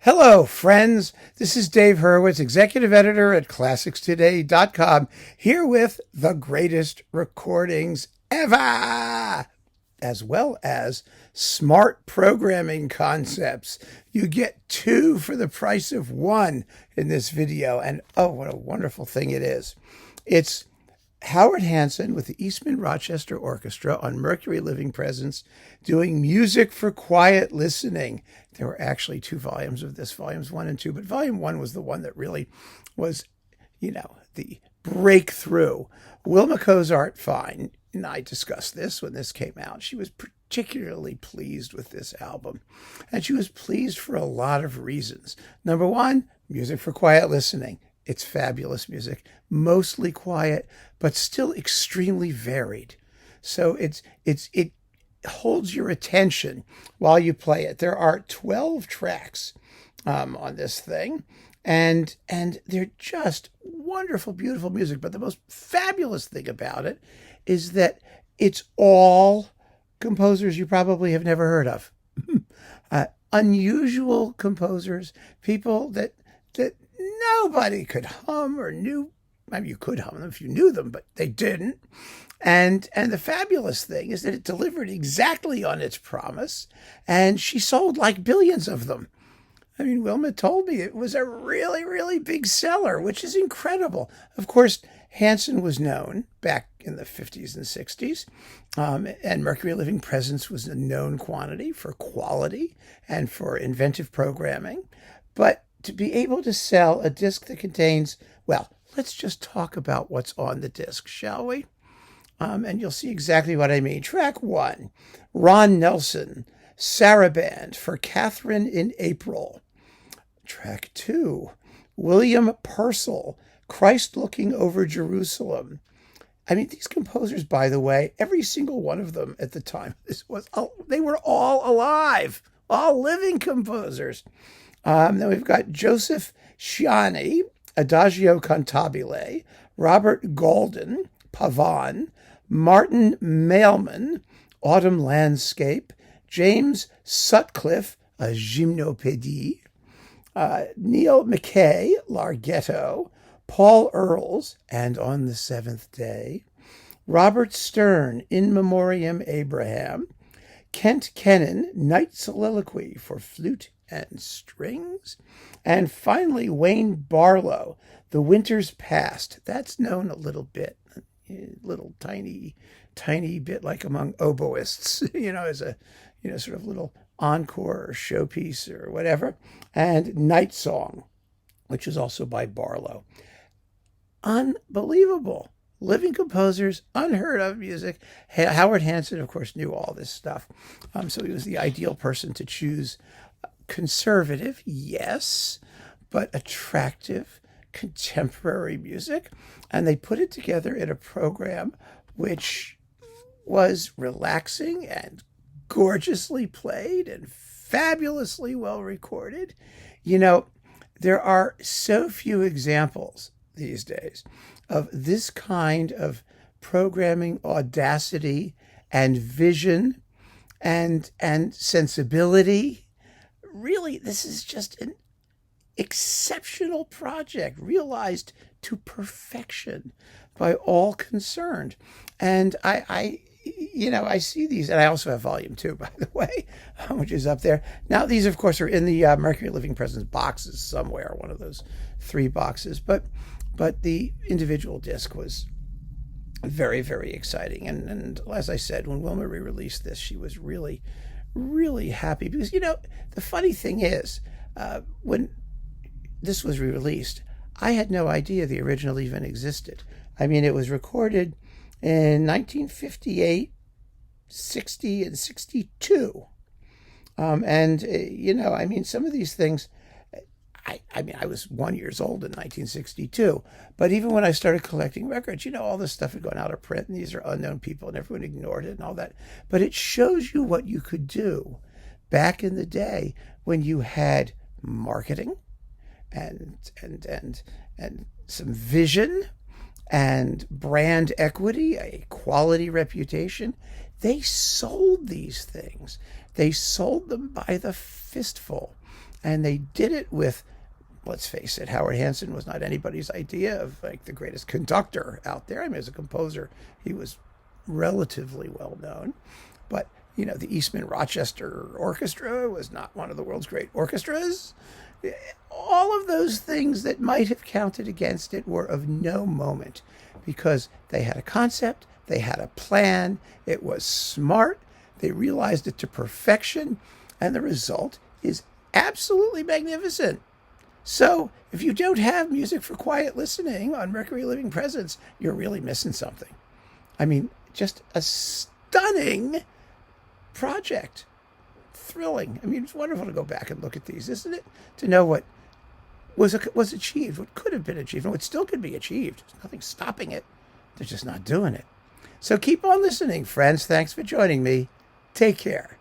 Hello, friends. This is Dave Hurwitz, executive editor at ClassicsToday.com, here with the greatest recordings ever, as well as smart programming concepts. You get two for the price of one in this video, and oh, what a wonderful thing it is. It's Howard Hanson with the Eastman-Rochester Orchestra on Mercury Living Presence doing music for quiet listening. There were actually two volumes of this, volumes 1 and 2, but volume 1 was the one that really was, the breakthrough. Wilima Cozart Fine and I discussed this when this came out. She was particularly pleased with this album, and she was pleased for a lot of reasons. Number one, music for quiet listening. It's fabulous music, mostly quiet, but still extremely varied. So it holds your attention while you play it. There are 12 tracks on this thing, and they're just wonderful, beautiful music. But the most fabulous thing about it is that it's all composers you probably have never heard of. Unusual composers, people that nobody could hum or knew. I mean, you could hum them if you knew them, but they didn't. And the fabulous thing is that it delivered exactly on its promise, and she sold like billions of them. I mean, Wilma told me it was a really, really big seller, which is incredible. Of course, Hanson was known back in the 50s and 60s, and Mercury Living Presence was a known quantity for quality and for inventive programming. But to be able to sell a disc that contains, well, let's just talk about what's on the disc, shall we? And you'll see exactly what I mean. Track 1, Ron Nelson, Saraband for Catherine in April. Track 2, William Purcell, Christ Looking Over Jerusalem. I mean, these composers, by the way, every single one of them at the time, they were all alive, all living composers. Then we've got Joseph Schiani, Adagio Cantabile, Robert Golden, Pavan, Martin Mailman, Autumn Landscape, James Sutcliffe, a Gymnopédie, Neil McKay, Larghetto, Paul Earls, and On the Seventh Day, Robert Stern, In Memoriam Abraham, Kent Kennan, Night Soliloquy for Flute and Strings, and finally Wayne Barlow, The Winter's Past. That's known a little bit, a little tiny bit like among oboists, as a, sort of little encore or showpiece or whatever, and Night Song, which is also by Barlow. Unbelievable. Living composers, unheard of music. Howard Hanson, of course, knew all this stuff. So he was the ideal person to choose. Conservative, yes, but attractive, contemporary music. And they put it together in a program which was relaxing and gorgeously played and fabulously well recorded. There are so few examples these days of this kind of programming audacity and vision and sensibility. Really, this is just an exceptional project realized to perfection by all concerned. And I see these, and I also have volume 2, by the way, which is up there. Now, these, of course, are in the Mercury Living Presence boxes somewhere, one of those 3 boxes. But the individual disc was very, very exciting. And as I said, when Wilma re-released this, she was really, really happy. Because, the funny thing is, when this was re-released, I had no idea the original even existed. I mean, it was recorded in 1958, 60, and 62. Some of these things, I was 1 year old in 1962, but even when I started collecting records, all this stuff had gone out of print, and these are unknown people, and everyone ignored it and all that. But it shows you what you could do back in the day when you had marketing and some vision and brand equity, a quality reputation. They sold these things. They sold them by the fistful. And they did it with, let's face it, Howard Hanson was not anybody's idea of like the greatest conductor out there. I mean, as a composer, he was relatively well known. But, you know, the Eastman-Rochester Orchestra was not one of the world's great orchestras. All of those things that might have counted against it were of no moment because they had a concept, they had a plan, it was smart, they realized it to perfection, and the result is absolutely magnificent. So if you don't have music for quiet listening on Mercury Living Presence, you're really missing something. I mean, just a stunning project. Thrilling. I mean, it's wonderful to go back and look at these, isn't it? To know what was achieved, what could have been achieved, and what still could be achieved. There's nothing stopping it. They're just not doing it. So keep on listening, friends. Thanks for joining me. Take care.